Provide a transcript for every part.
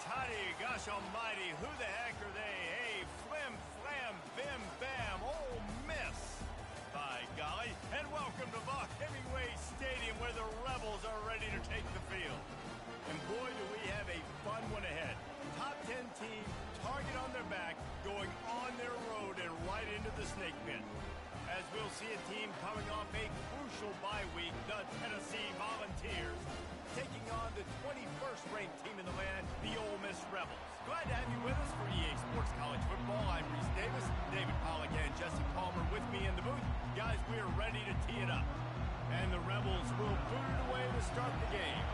toddy, gosh almighty, who the heck are they? Hey, flim, flam, bim, bam, Ole Miss. By golly, and welcome to Buck Hemingway Stadium where the Rebels are ready to take the field. And boy, do we have a fun one ahead. Top 10 team, target on their back, going on their road and right into the snake pit. As we'll see a team coming off a crucial bye week, the Tennessee Volunteers, taking on the 21st ranked team in the land, the Ole Miss Rebels. Glad to have you with us for EA Sports College Football. I'm Reese Davis, David Pollack and Jesse Palmer with me in the booth. Guys, we are ready to tee it up. And the Rebels will boot it away to start the game.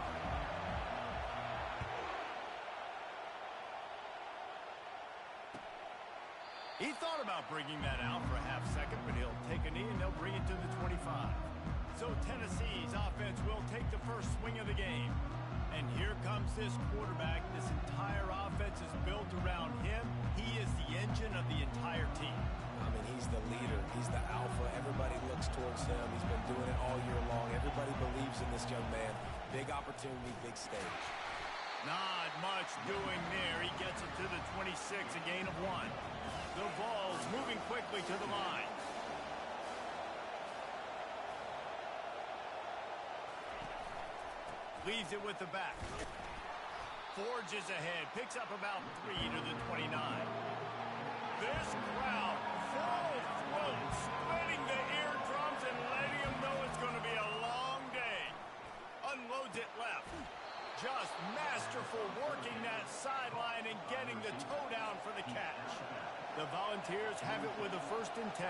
He thought about bringing that out for a half second, but he'll take a knee and they'll bring it to the 25. So Tennessee's offense will take the first swing of the game. And here comes this quarterback. This entire offense is built around him. He is the engine of the entire team. I mean, he's the leader. He's the alpha. Everybody looks towards him. He's been doing it all year long. Everybody believes in this young man. Big opportunity, big stage. Not much doing there. He gets it to the 26, a gain of 1. The ball's moving quickly to the line. Leaves it with the back. Forges ahead. Picks up about 3 to the 29. This crowd full throat, splitting the eardrums and letting them know it's going to be a long day. Unloads it left. Just masterful working that sideline and getting the toe down for the catch. The Volunteers have it with a 1st and 10.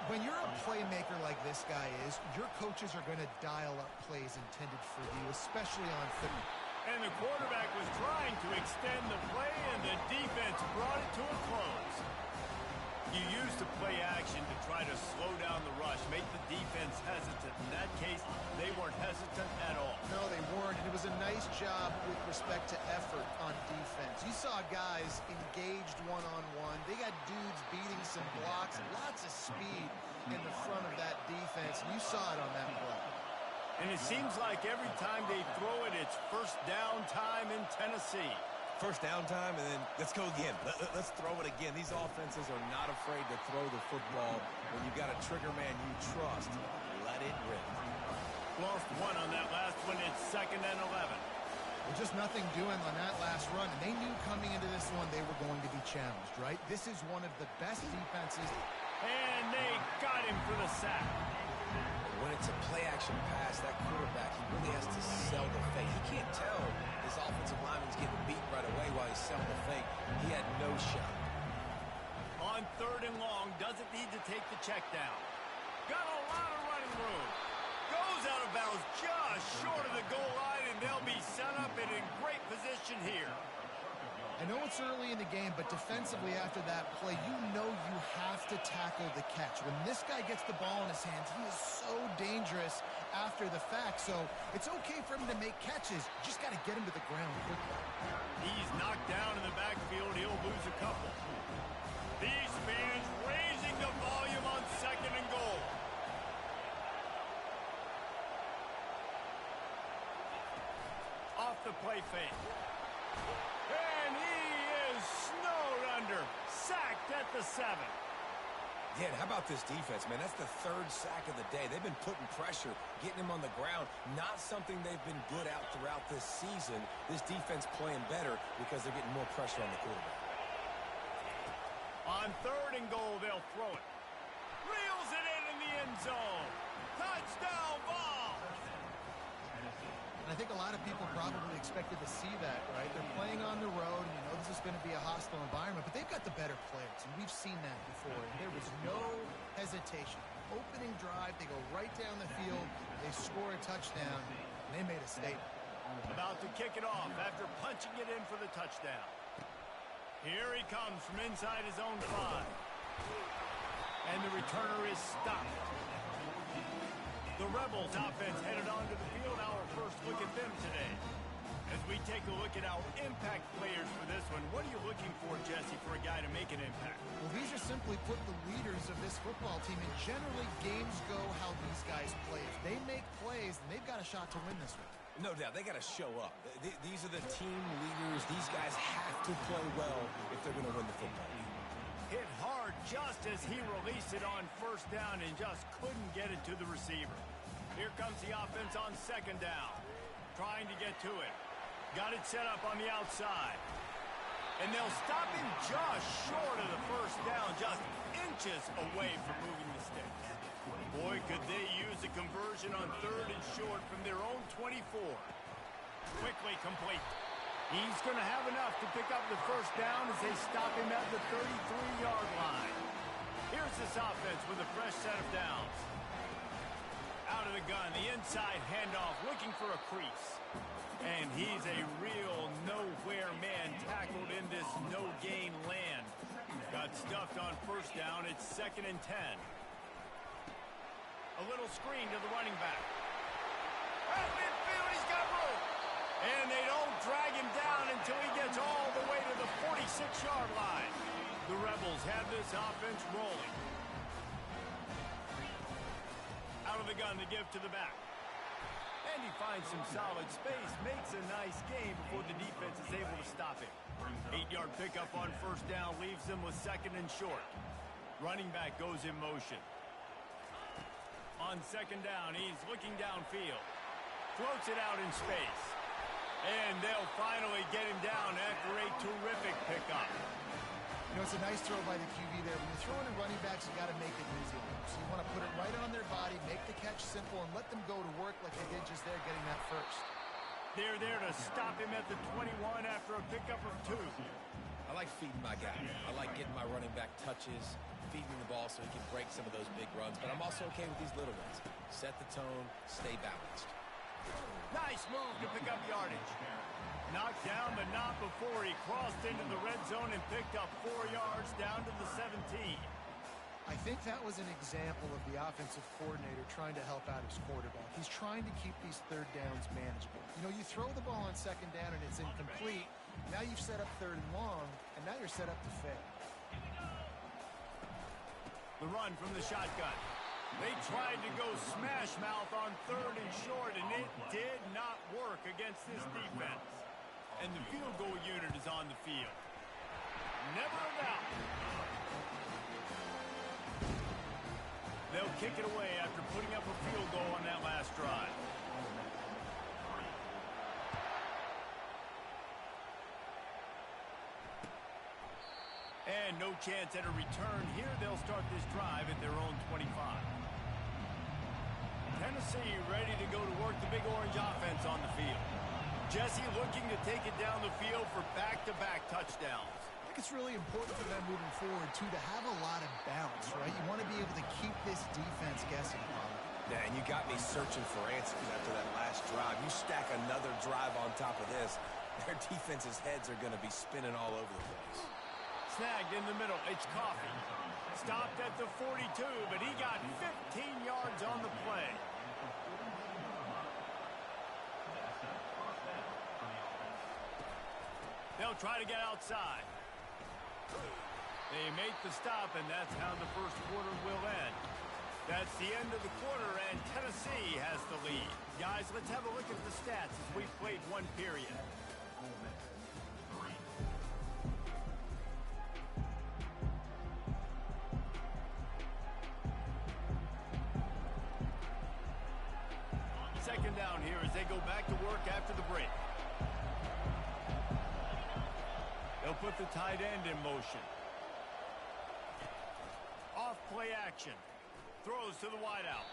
When you're a playmaker like this guy is, your coaches are going to dial up plays intended for you, especially on football. And the quarterback was trying to extend the play, and the defense brought it to a close. You use the play action to try to slow down the rush, make the defense hesitant. In that case, they weren't hesitant at all. No, they weren't, and it was a nice job with respect to effort on defense. You saw guys engaged one-on-one. They got dudes beating some blocks, lots of speed in the front of that defense. You saw it on that play. And it seems like every time they throw it, it's first down time in Tennessee. First down time, and then let's go again. Let's throw it again. These offenses are not afraid to throw the football. When you've got a trigger man you trust, let it rip. Lost 1 on that last one. It's 2nd and 11. Well, just nothing doing on that last run. And they knew coming into this one they were going to be challenged, right? This is one of the best defenses. And they got him for the sack. When it's a play-action pass, that quarterback, he really has to sell the fake. He can't tell his offensive lineman's getting beat right away while he's selling the fake. He had no shot. On 3rd and long, doesn't need to take the check down. Got a lot of running room. Goes out of bounds just short of the goal line, and they'll be set up and in great position here. I know it's early in the game, but defensively after that play, you know you have to tackle the catch. When this guy gets the ball in his hands, he is so dangerous after the fact. So it's okay for him to make catches. You just got to get him to the ground quickly. He's knocked down in the backfield. He'll lose a couple. These fans raising the volume on 2nd and goal. Off the play fake. And he is snowed under. Sacked at the 7. Yeah, and how about this defense, man? That's the 3rd sack of the day. They've been putting pressure, getting him on the ground. Not something they've been good at throughout this season. This defense playing better because they're getting more pressure on the quarterback. On 3rd and goal, they'll throw it. Reels it in the end zone. Touchdown ball. And I think a lot of people probably expected to see that, right? They're playing on the road, and you know this is going to be a hostile environment, but they've got the better players, and we've seen that before. And there was no hesitation. Opening drive, they go right down the field, they score a touchdown, and they made a statement. About to kick it off after punching it in for the touchdown. Here he comes from inside his own 5. And the returner is stopped. The Rebels offense headed onto the field. Our first look at them today. As we take a look at our impact players for this one, what are you looking for, Jesse, for a guy to make an impact? Well, these are simply put the leaders of this football team, and generally games go how these guys play. If they make plays, then they've got a shot to win this one. No doubt, they got to show up. These are the team leaders. These guys have to play well if they're going to win the football game. Hit hard just as he released it on first down and just couldn't get it to the receiver. Here comes the offense on second down. Trying to get to it. Got it set up on the outside. And they'll stop him just short of the first down, just inches away from moving the sticks. Boy, could they use a conversion on third and short from their own 24. Quickly complete. He's going to have enough to pick up the first down as they stop him at the 33-yard line. Here's this offense with a fresh set of downs. Out of the gun, the inside handoff, looking for a crease. And he's a real nowhere man tackled in this no-gain land. Got stuffed on first down. It's 2nd and 10. A little screen to the running back. At midfield, he's got room. And they don't drag him down until he gets all the way to the 46-yard line. The Rebels have this offense rolling. Out of the gun to give to the back. And he finds some solid space, makes a nice game before the defense is able to stop him. 8-yard pickup on first down leaves them with 2nd and short. Running back goes in motion. On 2nd down, he's looking downfield. Floats it out in space. And they'll finally get him down after a terrific pickup. You know, it's a nice throw by the QB there. When you're throwing to running backs, you got to make it easy. So you want to put it right on their body, make the catch simple, and let them go to work like they did just there getting that first. They're there to stop him at the 21 after a pickup of 2. I like feeding my guy. I like getting my running back touches, feeding the ball so he can break some of those big runs. But I'm also okay with these little ones. Set the tone, stay balanced. Nice move to pick up yardage. Knocked down, but not before he crossed into the red zone and picked up 4 yards down to the 17. I think that was an example of the offensive coordinator trying to help out his quarterback. He's trying to keep these third downs manageable. You know, you throw the ball on 2nd down and it's incomplete. Now you've set up 3rd and long, and now you're set up to fail. The run from the shotgun. They tried to go smash mouth on 3rd and short, and it did not work against this defense. And the field goal unit is on the field. Never a doubt. They'll kick it away after putting up a field goal on that last drive. And no chance at a return here. They'll start this drive at their own 25. Tennessee ready to go to work the big orange offense on the field. Jesse looking to take it down the field for back-to-back touchdowns. I think it's really important for them moving forward, too, to have a lot of bounce, right? You want to be able to keep this defense guessing, Paul. Yeah, and you got me searching for answers after that last drive. You stack another drive on top of this, their defense's heads are going to be spinning all over the place. Snagged in the middle. It's Coffee. Stopped at the 42, but he got 15 yards on the play. They'll try to get outside. They make the stop, and that's how the first quarter will end. That's the end of the quarter, and Tennessee has the lead. Guys, let's have a look at the stats as we've played one period. Second down here as they go back to work after the break. They'll put the tight end in motion. Off play action. Throws to the wideout.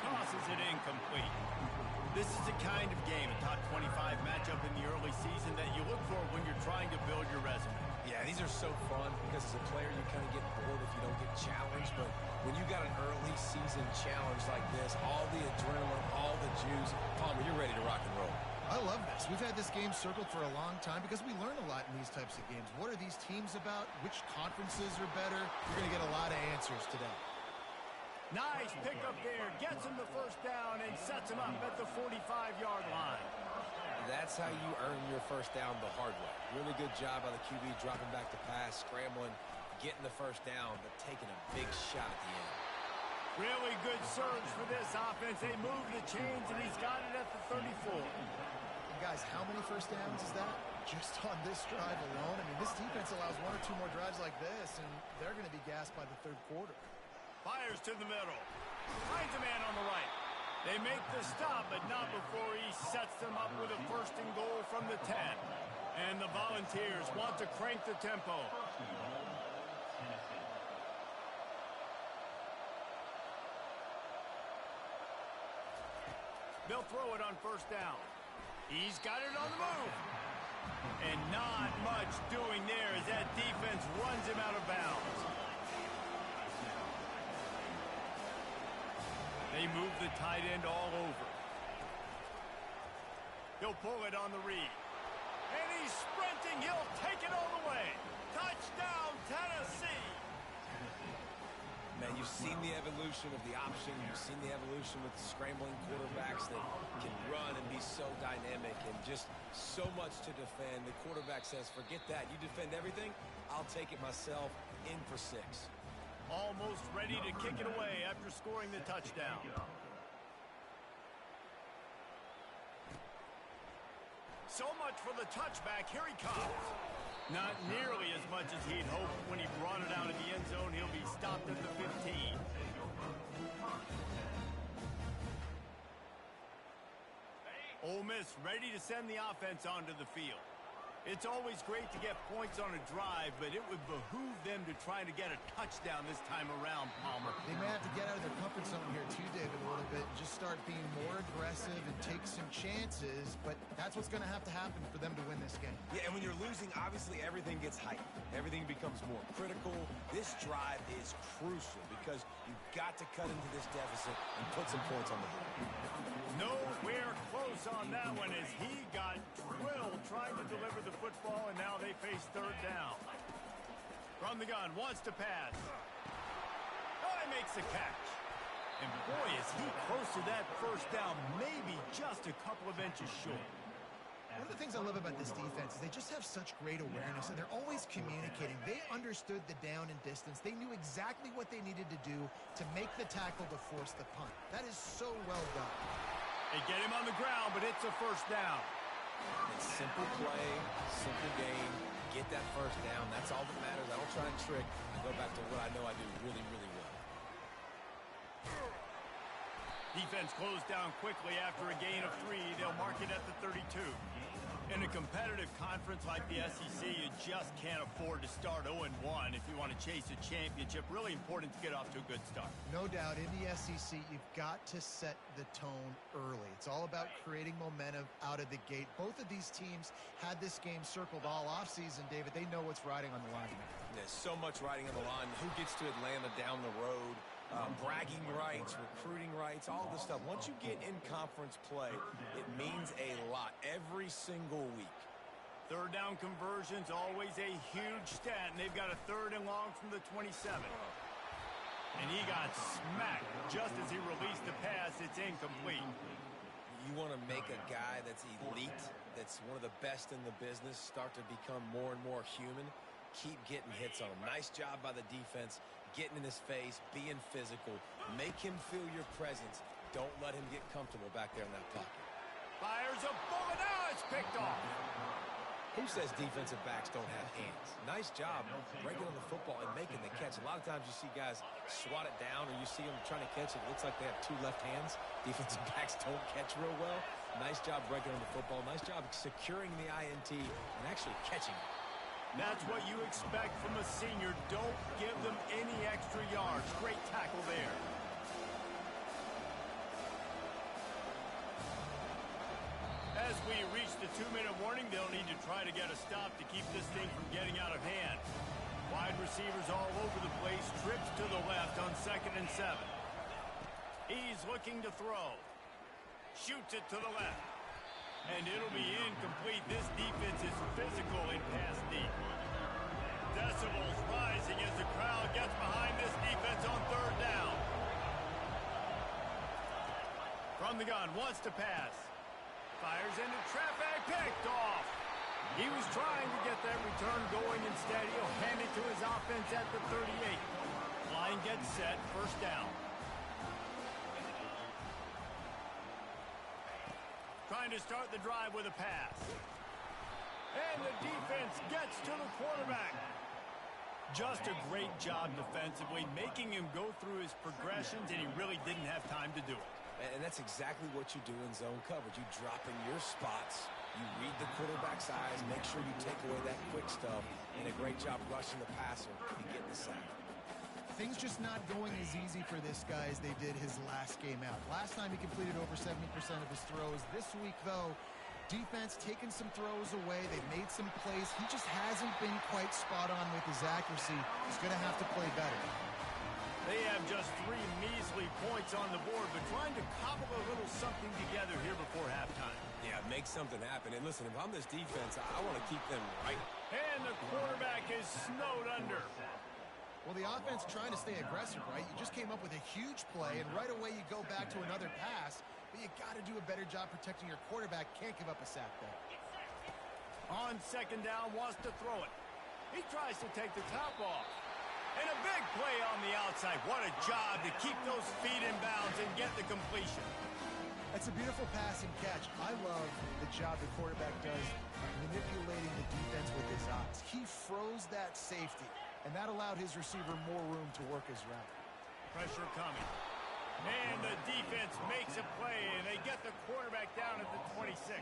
Tosses it incomplete. This is the kind of game, a top 25 matchup in the early season that you look for when you're trying to build your resume. Yeah, these are so fun because as a player you kind of get bored if you don't get challenged. But when you got an early season challenge like this, all the adrenaline, all the juice, Palmer, you're ready to rock and roll. I love this. We've had this game circled for a long time because we learn a lot in these types of games. What are these teams about? Which conferences are better? You're going to get a lot of answers today. Nice pickup there. Gets him the first down and sets him up at the 45-yard line. That's how you earn your first down the hard way. Really good job by the QB dropping back to pass, scrambling, getting the first down, but taking a big shot at the end. Really good surge for this offense. They move the chains, and he's got it at the 34. Guys, how many first downs is that? Just on this drive alone. I mean, this defense allows 1 or 2 more drives like this, and they're going to be gassed by the third quarter. Fires to the middle. Finds a man on the right. They make the stop, but not before he sets them up with a 1st and goal from the 10. And the Volunteers want to crank the tempo. They'll throw it on 1st down. He's got it on the move. And not much doing there as that defense runs him out of bounds. They move the tight end all over. He'll pull it on the read. And he's sprinting. He'll take it all the way. Touchdown, Tennessee. Man, you've seen the evolution of the option. You've seen the evolution with scrambling quarterbacks that can run and be so dynamic and just so much to defend. The quarterback says, forget that. You defend everything, I'll take it myself. In for 6. Almost ready to kick it away after scoring the touchdown. So much for the touchback. Here he comes. Not nearly as much as he'd hoped. When he brought it out of the end zone, he'll be stopped at the 15. Ole Miss ready to send the offense onto the field. It's always great to get points on a drive, but it would behoove them to try to get a touchdown this time around, Palmer. They may have to get out of their comfort zone here too, David, a little bit. Just start being more aggressive and take some chances, but that's what's going to happen for them to win this game. Yeah, and when you're losing, obviously everything gets heightened. Everything becomes more critical. This drive is crucial because you've got to cut into this deficit and put some points on the board. Nowhere close on that one as he got drilled trying to deliver the football, and now they face 3rd down. From the gun, wants to pass. Oh, he makes the catch. And boy, is he close to that 1st down, maybe just a couple of inches short. One of the things I love about this defense is they just have such great awareness, and they're always communicating. They understood the down and distance. They knew exactly what they needed to do to make the tackle to force the punt. That is so well done. They get him on the ground, but it's a 1st down. It's simple play, simple game. Get that 1st down. That's all that matters. I don't try and trick. I go back to what I know I do really, really well. Defense closed down quickly after a gain of 3. They'll mark it at the 32. In a competitive conference like the SEC, you just can't afford to start 0-1 if you want to chase a championship. Really important to get off to a good start. No doubt, in the SEC, you've got to set the tone early. It's all about creating momentum out of the gate. Both of these teams had this game circled all offseason, David. They know what's riding on the line. There's so much riding on the line. Who gets to Atlanta down the road? Bragging rights, recruiting rights, all this stuff. Once you get in conference play, it means a lot every single week. 3rd down conversions, always a huge stat, and they've got a 3rd and long from the 27. And he got smacked just as he released the pass. It's incomplete. You want to make a guy that's elite, that's one of the best in the business, start to become more and more human. Keep getting hits on him. Nice job by the defense, getting in his face, being physical. Make him feel your presence. Don't let him get comfortable back there in that pocket. Fires a bullet. Now it's picked off. Who says defensive backs don't have hands? Nice job breaking on the football and making the catch. A lot of times you see guys swat it down or you see them trying to catch it. It looks like they have 2 left hands. Defensive backs don't catch real well. Nice job breaking on the football. Nice job securing the INT and actually catching it. That's what you expect from a senior. Don't give them any extra yards. Great tackle there. As we reach the 2-minute warning, they'll need to try to get a stop to keep this thing from getting out of hand. Wide receivers all over the place. Trips to the left on 2nd and 7. He's looking to throw. Shoots it to the left. And it'll be incomplete. This defense is physical in pass deep. Decibels rising as the crowd gets behind this defense on 3rd down. From the gun, wants to pass. Fires into traffic, picked off. He was trying to get that return going. Instead, he'll hand it to his offense at the 38. Line gets set, 1st down. trying to start the drive with a pass. And the defense gets to the quarterback. Just a great job defensively, making him go through his progressions, and he really didn't have time to do it. And that's exactly what you do in zone coverage. You drop in your spots, you read the quarterback's eyes, make sure you take away that quick stuff, and a great job rushing the passer and getting the sack. Things just not going as easy for this guy as they did his last game out. Last time he completed over 70% of his throws. This week, though, defense taking some throws away. They've made some plays. He just hasn't been quite spot on with his accuracy. He's going to have to play better. They have just 3 measly points on the board, but trying to cobble a little something together here before halftime. Yeah, make something happen. And listen, if I'm this defense, I want to keep them right. And the quarterback is snowed under. Well, the offense trying to stay aggressive, right? You just came up with a huge play, and right away you go back to another pass, but you got to do a better job protecting your quarterback. Can't give up a sack there. On second down, wants to throw it. He tries to take the top off. And a big play on the outside. What a job to keep those feet in bounds and get the completion. That's a beautiful pass and catch. I love the job the quarterback does manipulating the defense with his eyes. He froze that safety, and that allowed his receiver more room to work his route. Pressure coming. And the defense makes a play, and they get the quarterback down at the 26.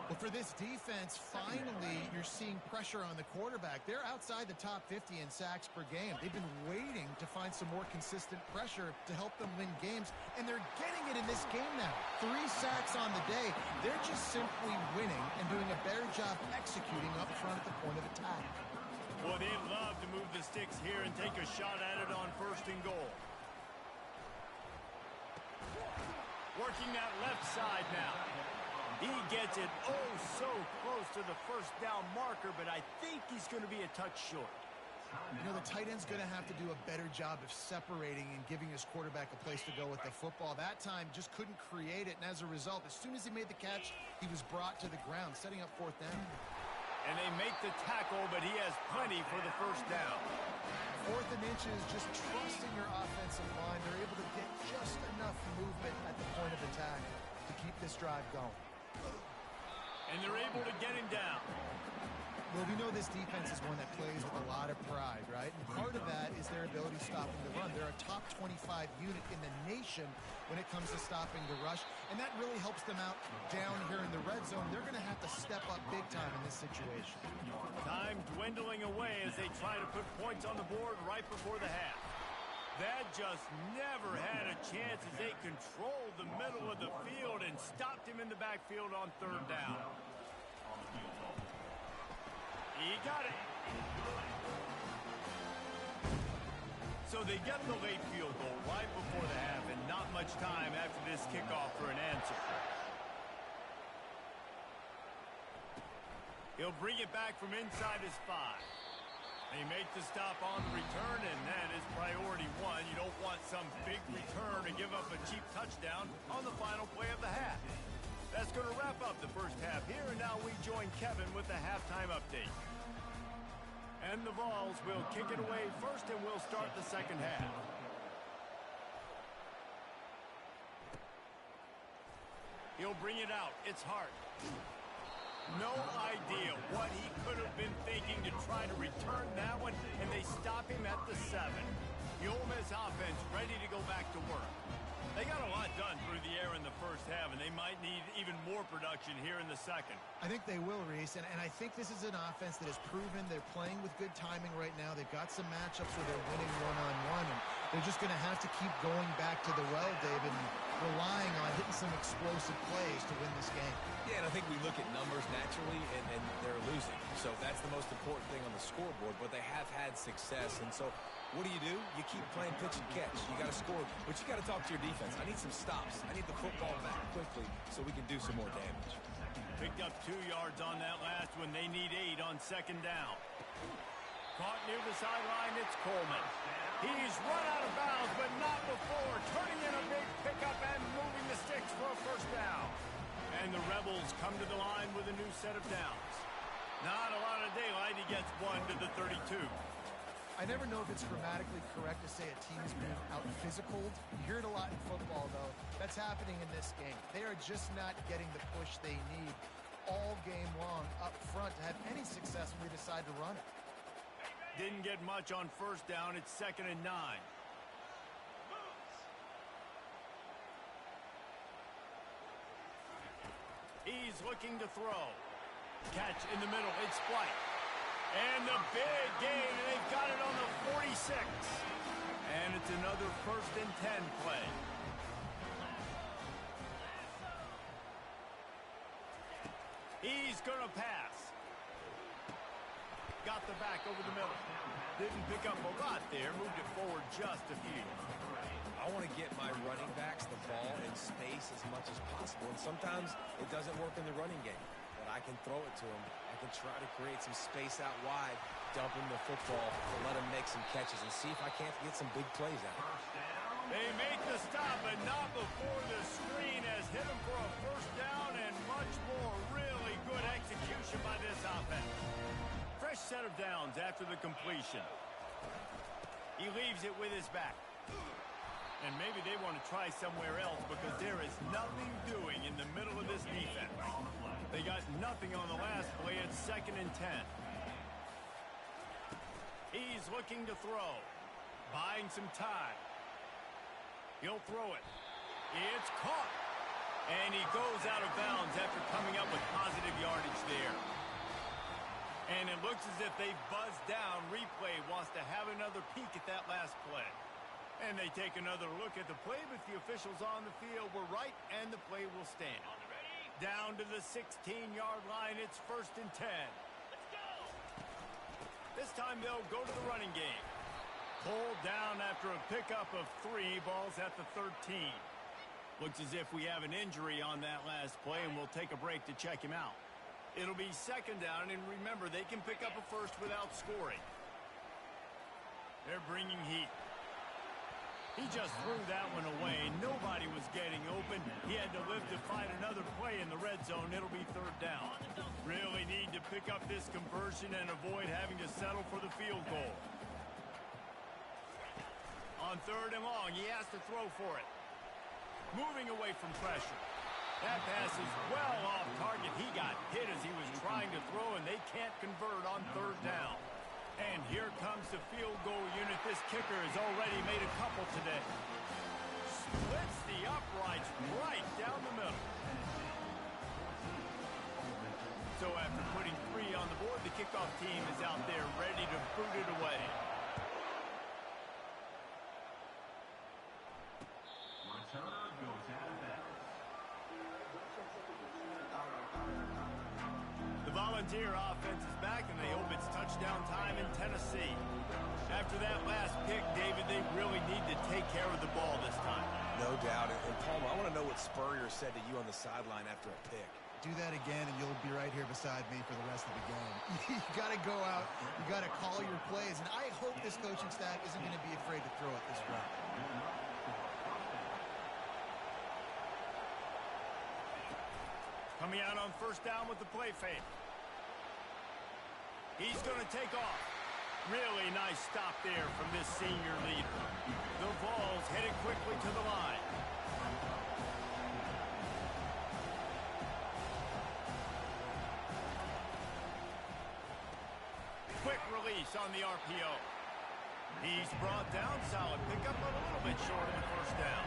Well, for this defense, finally, you're seeing pressure on the quarterback. They're outside the top 50 in sacks per game. They've been waiting to find some more consistent pressure to help them win games, and they're getting it in this game now. 3 sacks on the day. They're just simply winning and doing a better job executing up front at the point of attack. Well, they love to move the sticks here and take a shot at it on 1st and goal. Working that left side now. He gets it so close to the 1st down marker, but I think he's going to be a touch short. You know, the tight end's going to have to do a better job of separating and giving his quarterback a place to go with the football. That time just couldn't create it, and as a result, as soon as he made the catch, he was brought to the ground, setting up 4th down. And they make the tackle, but he has plenty for the 1st down. 4th and inches, just trusting your offensive line. They're able to get just enough movement at the point of attack to keep this drive going. And they're able to get him down. Well, we know this defense is one that plays with a lot of pride, right? And part of that is their ability stopping the run. They're a top 25 unit in the nation when it comes to stopping the rush, and that really helps them out down here in the red zone. They're going to have to step up big time in this situation. Time dwindling away as they try to put points on the board right before the half. That just never had a chance as they controlled the middle of the field and stopped him in the backfield on 3rd down. He got it. So they get the late field goal right before the half, and not much time after this kickoff for an answer. He'll bring it back from inside his 5. They make the stop on the return, and that is priority 1. You don't want some big return to give up a cheap touchdown on the final play of the half. That's going to wrap up the 1st half here, and now we join Kevin with the halftime update. And the Vols will kick it away first, and we'll start the 2nd half. He'll bring it out. It's Hart. No idea what he could have been thinking to try to return that one, and they stop him at the 7. The Ole Miss offense ready to go back to work. They got a lot done through the air in the 1st half, and they might need even more production here in the 2nd. I think they will, Reese, and I think this is an offense that has proven they're playing with good timing right now. They've got some matchups where they're winning one-on-one, and they're just going to have to keep going back to the well, David, and relying on hitting some explosive plays to win this game. Yeah, and I think we look at numbers naturally, and they're losing. So that's the most important thing on the scoreboard, but they have had success, and so what do? You keep playing pitch and catch. You got to score, but you got to talk to your defense. I need some stops. I need the football back quickly so we can do some more damage. Picked up 2 yards on that last one. They need 8 on 2nd down. Caught near the sideline, it's Coleman. He's run out of bounds, but not before. Turning in a big pickup and moving the sticks for a 1st down. And the Rebels come to the line with a new set of downs. Not a lot of daylight. He gets 1 to the 32. I never know if it's grammatically correct to say a team is being out-physicaled. You hear it a lot in football, though. That's happening in this game. They are just not getting the push they need all game long up front to have any success when they decide to run it. Didn't get much on first down. It's 2nd and 9. He's looking to throw. Catch in the middle. It's Flight. And the big gain, and they've got it on the 46. And it's another 1st and 10 play. He's going to pass. Got the back over the middle. Didn't pick up a lot there. Moved it forward just a few. I want to get my running backs the ball in space as much as possible. And sometimes it doesn't work in the running game. But I can throw it to them. I can try to create some space out wide, dump him the football, and let him make some catches and see if I can't get some big plays out. They make the stop, but not before the screen has hit him for a 1st down and much more. Really good execution by this offense. Fresh set of downs after the completion. He leaves it with his back. And maybe they want to try somewhere else because there is nothing doing in the middle of this defense. They got nothing on the last play. It's 2nd and 10. He's looking to throw. Buying some time. He'll throw it. It's caught. And he goes out of bounds after coming up with positive yardage there. And it looks as if they've buzzed down. Replay wants to have another peek at that last play. And they take another look at the play, but the officials on the field were right, and the play will stand. Down to the 16-yard line, it's 1st and 10. Let's go! This time they'll go to the running game. Pulled down after a pickup of 3, balls at the 13. Looks as if we have an injury on that last play, and we'll take a break to check him out. It'll be 2nd down, and remember, they can pick up a 1st without scoring. They're bringing heat. He just threw that one away. Nobody was getting open. He had to live to find another play in the red zone. It'll be 3rd down. Really need to pick up this conversion and avoid having to settle for the field goal. On 3rd and long, he has to throw for it. Moving away from pressure. That pass is well off target. He got hit as he was trying to throw, and they can't convert on 3rd down. And here comes the field goal unit. This kicker has already made a couple today. Splits the uprights right down the middle. So after putting 3 on the board, the kickoff team is out there ready to boot it away. Volunteer offense is back, and they hope it's touchdown time in Tennessee. After that last pick, David, they really need to take care of the ball this time. No doubt. And Palmer, I want to know what Spurrier said to you on the sideline after a pick. Do that again, and you'll be right here beside me for the rest of the game. You got to go out. You got to call your plays, and I hope this coaching staff isn't going to be afraid to throw it this route. Coming out on 1st down with the play fake. He's going to take off. Really nice stop there from this senior leader. The Vols headed quickly to the line. Quick release on the RPO. He's brought down. Solid pickup, but a little bit short of the 1st down.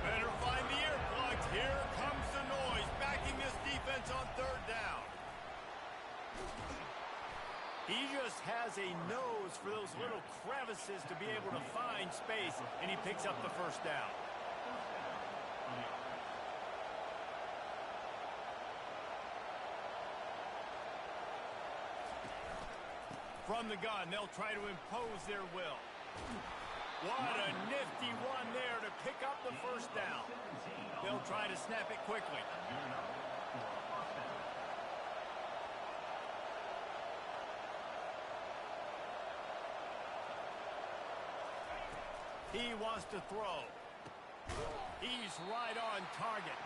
Better find the earplugs. Here comes the noise, backing this defense on 3rd down. He just has a nose for those little crevices to be able to find space, and he picks up the 1st down. From the gun, they'll try to impose their will. What a nifty one there to pick up the 1st down. They'll try to snap it quickly. He wants to throw. He's right on target.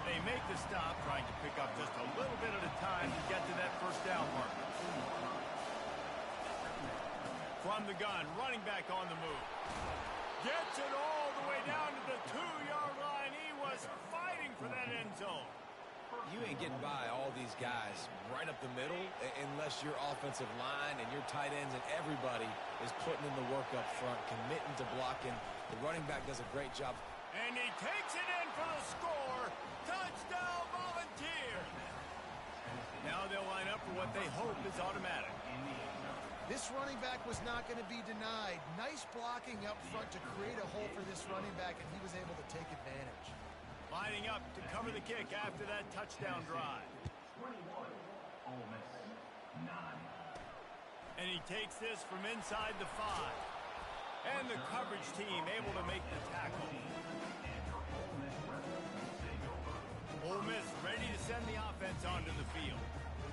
They make the stop, trying to pick up just a little bit at a time to get to that 1st down mark. From the gun, running back on the move. Gets it all the way down to the 2-yard line. He was fighting for that end zone. You ain't getting by all these guys right up the middle unless your offensive line and your tight ends and everybody is putting in the work up front, committing to blocking. The running back does a great job. And he takes it in for the score. Touchdown, Volunteers. Now they'll line up for what they hope is automatic. This running back was not going to be denied. Nice blocking up front to create a hole for this running back, and he was able to take advantage. Lining up to cover the kick after that touchdown drive. 21, Ole Miss, 9. And he takes this from inside the 5. And the coverage team able to make the tackle. Ole Miss ready to send the offense onto the field.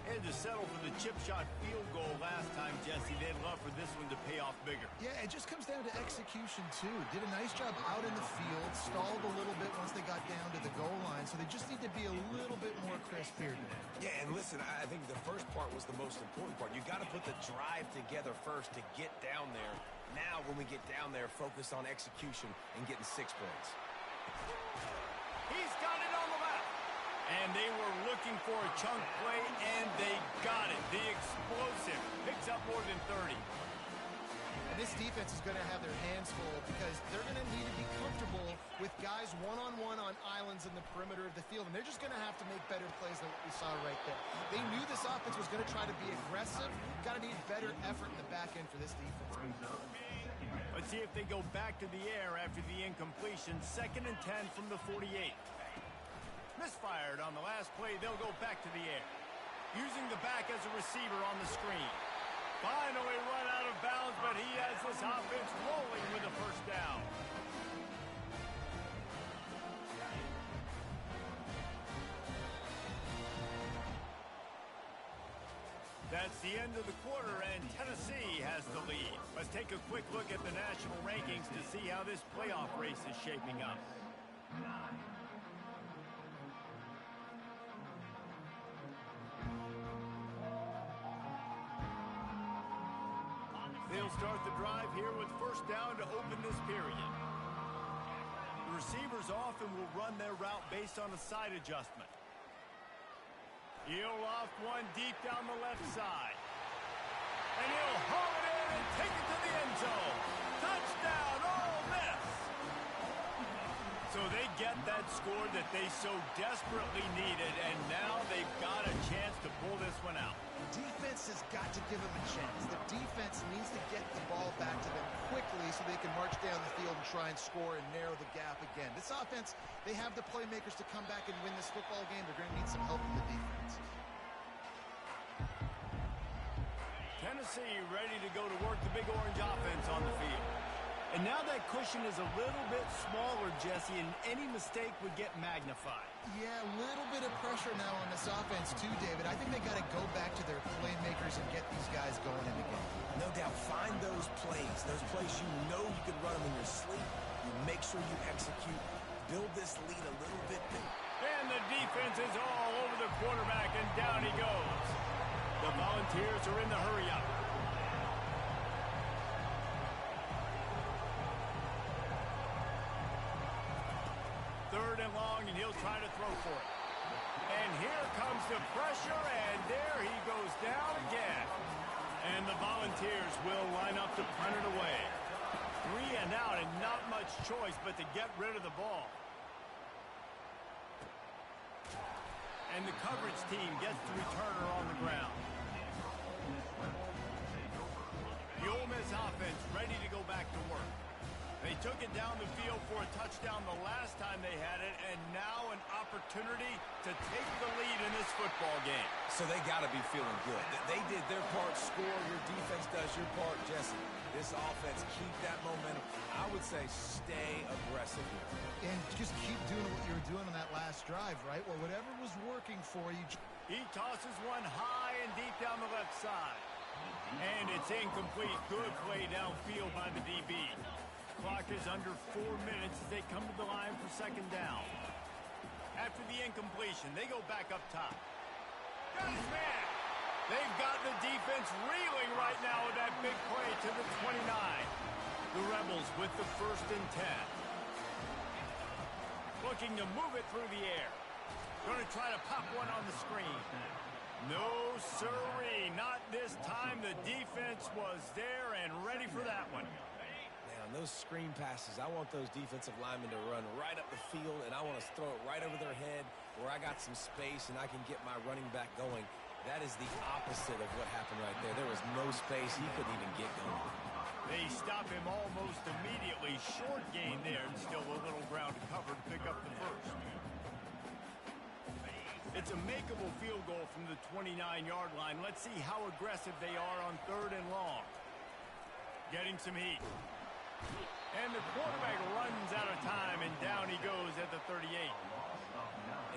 Had to settle for the chip shot field goal last time, Jesse. They'd love for this one to pay off bigger. Yeah, it just comes down to execution, too. Did a nice job out in the field, stalled a little bit once they got down to the goal line, so they just need to be a little bit more crisp here today. Yeah, and listen, I think the first part was the most important part. You got to put the drive together first to get down there. Now, when we get down there, focus on execution and getting 6 points. He's got it on the left. And they were looking for a chunk play, and they got it. The explosive picks up more than 30. And this defense is going to have their hands full because they're going to need to be comfortable with guys one-on-one on islands in the perimeter of the field, and they're just going to have to make better plays than what we saw right there. They knew this offense was going to try to be aggressive. Got to need better effort in the back end for this defense. Let's see if they go back to the air after the incompletion. 2nd and 10 from the 48. Misfired on the last play. They'll go back to the air. Using the back as a receiver on the screen. Finally run out of bounds, but he has this offense rolling with a first down. That's the end of the quarter, and Tennessee has the lead. Let's take a quick look at the national rankings to see how this playoff race is shaping up. 9. They'll start the drive here with first down to open this period. The receivers often will run their route based on a side adjustment. He'll loft one deep down the left side. And he'll haul it in and take it to the end zone. Touchdown, Ole Miss! So they get that score that they so desperately needed, and now they've got a chance to pull this one out. Defense has got to give them a chance. The defense needs to get the ball back to them quickly so they can march down the field and try and score and narrow the gap again. This offense, they have the playmakers to come back and win this football game. They're going to need some help from the defense. Tennessee ready to go to work the big orange offense on the field. And now that cushion is a little bit smaller, Jesse, and any mistake would get magnified. Yeah, a little bit of pressure now on this offense too, David. I think they got to go back to their playmakers and get these guys going in the game. No doubt, find those plays you know you can run them in your sleep. You make sure you execute, build this lead a little bit bigger. And the defense is all over the quarterback, and down he goes. The Volunteers are in the hurry-up. Third and long, and he'll try to throw for it. And here comes the pressure, and there he goes down again. And the Volunteers will line up to punt it away. 3 and out, and not much choice but to get rid of the ball. And the coverage team gets the returner on the ground. The Ole Miss offense ready to go back to work. They took it down the field for a touchdown the last time they had it, and now an opportunity to take the lead in this football game. So they got to be feeling good. They did their part, score. Your defense does your part, Jesse. This offense, keep that momentum. I would say stay aggressive here. And just keep doing what you were doing on that last drive, right? Well, whatever was working for you. He tosses one high and deep down the left side. And it's incomplete. Good play downfield by the DB. Clock is under 4 minutes as they come to the line for second down. After the incompletion, they go back up top. Got his man. They've got the defense reeling right now with that big play to the 29. The Rebels with the 1st and 10. Looking to move it through the air. Going to try to pop one on the screen. No, sirree, not this time. The defense was there and ready for that one. Man, on those screen passes, I want those defensive linemen to run right up the field, and I want to throw it right over their head where I got some space and I can get my running back going. That is the opposite of what happened right there. There was no space. He couldn't even get going. They stop him almost immediately. Short gain there, and still a little ground to cover to pick up the 1st. It's a makeable field goal from the 29-yard line. Let's see how aggressive they are on 3rd and long. Getting some heat. And the quarterback runs out of time, and down he goes at the 38.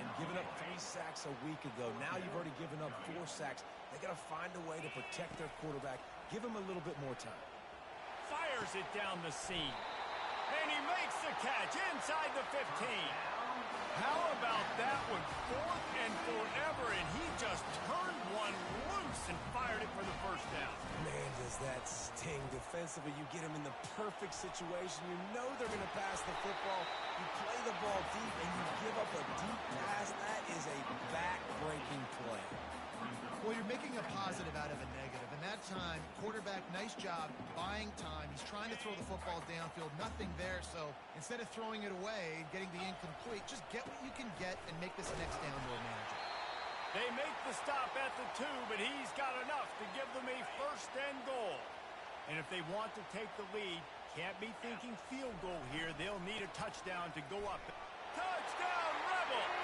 And giving up 3 sacks a week ago. Now you've already given up 4 sacks. They got to find a way to protect their quarterback. Give him a little bit more time. Fires it down the seam. And he makes the catch inside the 15. How about that one? 4th and forever, and he just turned one loose and fired it for the 1st down. Man, does that sting defensively. You get him in the perfect situation. You know they're going to pass the football. You play the ball deep, and you give up a deep pass. That is a back-breaking play. Well, you're making a positive out of a negative. And that time, quarterback, nice job, buying time. He's trying to throw the football downfield. Nothing there. So instead of throwing it away and getting the incomplete, just get what you can get and make this next down more manageable. They make the stop at the 2, but he's got enough to give them a 1st and goal. And if they want to take the lead, can't be thinking field goal here. They'll need a touchdown to go up. Touchdown, Rebels!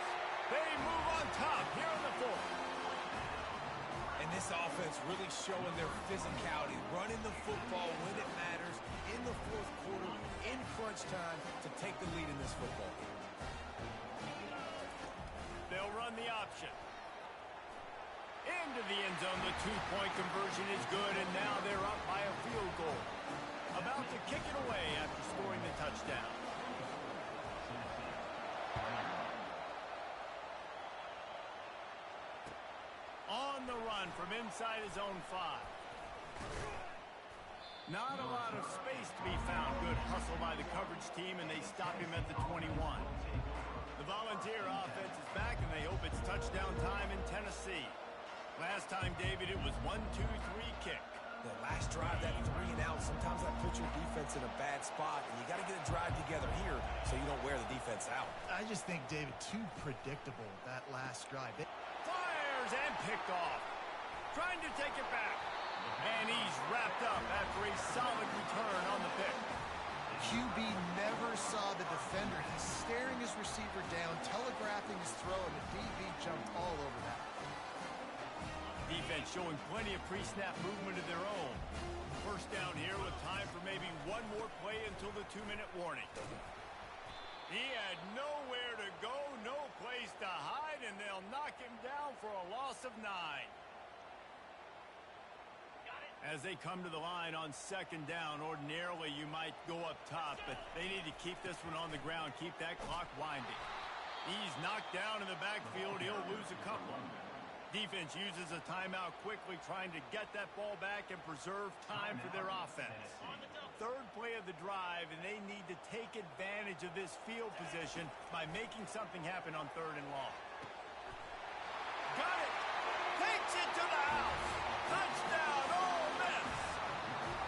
They move on top here in the 4th. And this offense really showing their physicality, running the football when it matters, in the 4th quarter, in crunch time, to take the lead in this football game. They'll run the option. Into the end zone, the 2-point conversion is good, and now they're up by a field goal. About to kick it away after scoring the touchdown. On the run from inside his own 5. Not a lot of space to be found. Good hustle by the coverage team, and they stop him at the 21. The Volunteer offense is back, and they hope it's touchdown time in Tennessee. Last time, David, it was 1-2-3 kick. The last drive, that 3 and out, sometimes that puts your defense in a bad spot, and you got to get a drive together here so you don't wear the defense out. I just think, David, too predictable, that last drive. Fires and picked off. Trying to take it back. And he's wrapped up after a solid return on the pick. QB never saw the defender. He's staring his receiver down, telegraphing his throw, and the DB jumped all over that. Defense showing plenty of pre-snap movement of their own. 1st down here with time for maybe one more play until the 2-minute warning. He had nowhere to go, no place to hide, and they'll knock him down for a loss of 9. As they come to the line on 2nd down, ordinarily you might go up top, but they need to keep this one on the ground, keep that clock winding. He's knocked down in the backfield. He'll lose a couple. Defense uses a timeout quickly, trying to get that ball back and preserve time for their offense. 3rd play of the drive, and they need to take advantage of this field position by making something happen on 3rd and long. Got it! Takes it to the house! Touchdown, Ole Miss!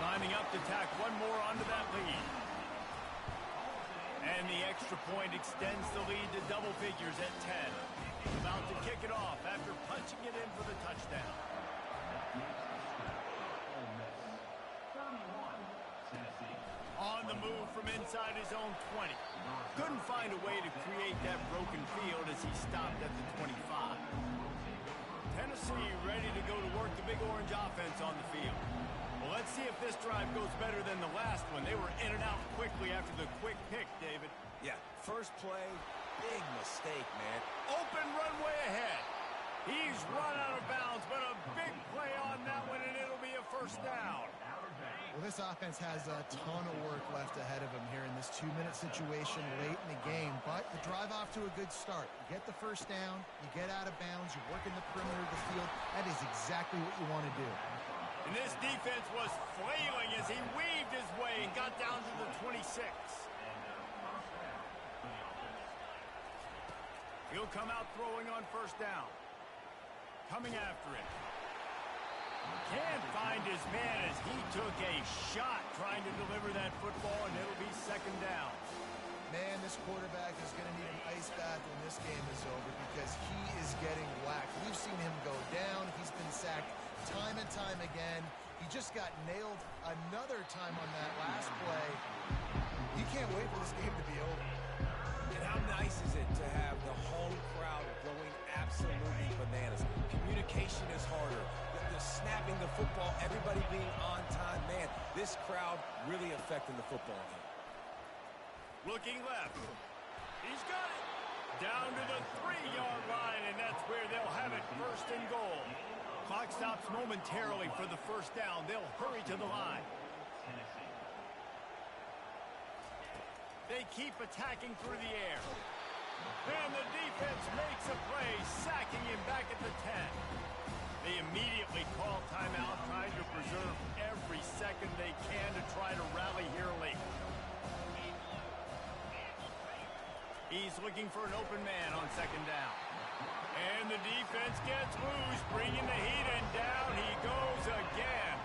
Lining up to tack one more onto that lead. And the extra point extends the lead to double figures at 10. About to kick it off after punching it in for the touchdown. On the move from inside his own 20. Couldn't find a way to create that broken field as he stopped at the 25. Tennessee ready to go to work the Big Orange offense on the field. Well, let's see if this drive goes better than the last one. They were in and out quickly after the quick pick, David. Yeah, first play, big mistake, man. Open runway ahead. He's run out of bounds, but a big play on that one, and it'll be a 1st down. Well, this offense has a ton of work left ahead of them here in this 2-minute situation late in the game, but the drive off to a good start. You get the first down, you get out of bounds, you work in the perimeter of the field. That is exactly what you want to do. And this defense was flailing as he weaved his way and got down to the 26. He'll come out throwing on first down. Coming after it. Can't find his man as he took a shot trying to deliver that football, and it'll be second down. Man, this quarterback is going to need an ice bath when this game is over because he is getting whacked. We've seen him go down. He's been sacked time and time again. He just got nailed another time on that last play. He can't wait for this game to be over. And how nice is it to have the home crowd going absolutely bananas? Communication is harder. The snapping the football, everybody being on time. Man, this crowd really affecting the football game. Looking left. He's got it. Down to the 3-yard line, and that's where they'll have it first and goal. Clock stops momentarily for the first down. They'll hurry to the line. They keep attacking through the air. And the defense makes a play, sacking him back at the 10. They immediately call timeout, trying to preserve every second they can to try to rally here late. He's looking for an open man on second down. And the defense gets loose, bringing the heat, and down he goes again.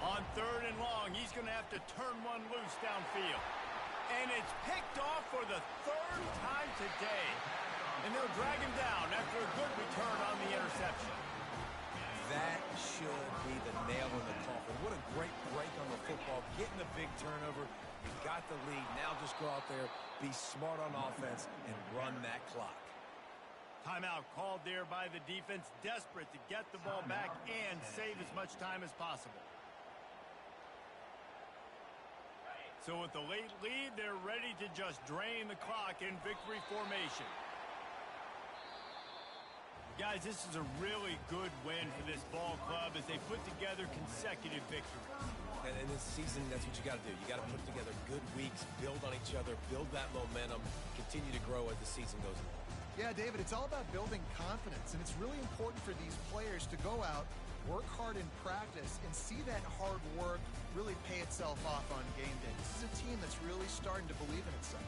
On third and long, he's going to have to turn one loose downfield. And it's picked off for the third time today. And they'll drag him down after a good return on the interception. That should be the nail in the coffin. What a great break on the football. Getting the big turnover. You got the lead. Now just go out there, be smart on offense, and run that clock. Timeout called there by the defense, desperate to get the ball back and save as much time as possible. So with the late lead, they're ready to just drain the clock in victory formation. Guys, this is a really good win for this ball club as they put together consecutive victories. And in this season, that's what you got to do. You got to put together good weeks, build on each other, build that momentum, continue to grow as the season goes along. Yeah, David, it's all about building confidence, and it's really important for these players to go out, work hard in practice, and see that hard work really pay itself off on game day. This is a team that's really starting to believe in itself.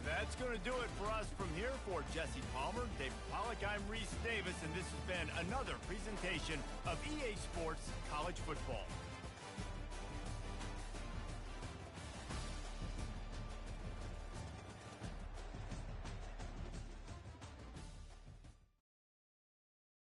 That's going to do it for us from here. For Jesse Palmer, David Pollack, I'm Reese Davis, and this has been another presentation of EA Sports College Football.